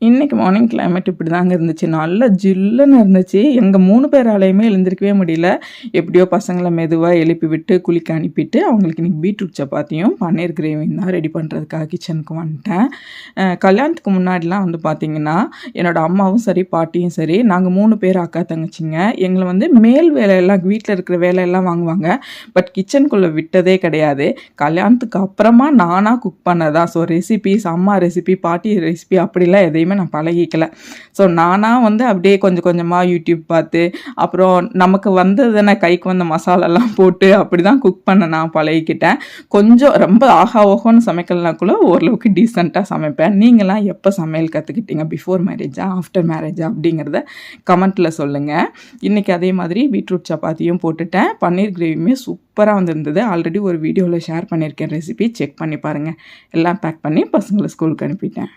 இன்றைக்கி morning climate இப்படி தாங்க இருந்துச்சு. நல்லா ஜில்லுன்னு இருந்துச்சு. எங்கள் 3 பேராலையுமே எழுந்திருக்கவே முடியல. எப்படியோ பசங்களை மெதுவாக எழுப்பி விட்டு குளிக்க அனுப்பிட்டு அவங்களுக்கு இன்றைக்கி பீட்ரூட் சப்பாத்தியும் பன்னீர் கிரேவியும் தான் ரெடி பண்ணுறதுக்காக கிச்சனுக்கு வந்துட்டேன். கல்யாணத்துக்கு முன்னாடிலாம் வந்து பார்த்திங்கன்னா என்னோடய அம்மாவும் சரி பாட்டியும் சரி நாங்கள் 3 பேர் அக்கா தங்கச்சிங்க. எங்களை வந்து மேல் வேலையெல்லாம் வீட்டில் இருக்கிற வேலையெல்லாம் வாங்குவாங்க. பட் கிச்சனுக்குள்ளே விட்டதே கிடையாது. கல்யாணத்துக்கு அப்புறமா நானாக குக் பண்ணதான். ஸோ ரெசிபிஸ் அம்மா ரெசிபி பாட்டி ரெசிபி அப்படிலாம் எதையும் நான் பழகிக்கல. ஸோ நானாக வந்து அப்படியே கொஞ்சம் கொஞ்சமாக யூடியூப் பார்த்து அப்புறம் நமக்கு வந்ததுதானே கைக்கு வந்த மசாலாலாம் போட்டு அப்படி தான் குக் பண்ண நான் பழகிக்கிட்டேன். கொஞ்சம் ரொம்ப ஆஹா ஓஹோன்னு சமைக்கலனாக்குள்ள ஓரளவுக்கு டீசெண்டாக சமைப்பேன். நீங்களாம் எப்போ சமையல் கற்றுக்கிட்டீங்க? பிஃபோர் மேரேஜா ஆஃப்டர் மேரேஜா அப்படிங்கிறத கமெண்ட்டில் சொல்லுங்கள். இன்றைக்கி அதே மாதிரி பீட்ரூட் சப்பாத்தியும் போட்டுட்டேன். பன்னீர் கிரேவியுமே சூப்பராக வந்திருந்தது. ஆல்ரெடி ஒரு வீடியோவில் ஷேர் பண்ணியிருக்கேன் ரெசிபி, செக் பண்ணி பாருங்கள். எல்லாம் பேக் பண்ணி பசங்களை ஸ்கூலுக்கு அனுப்பிட்டேன்.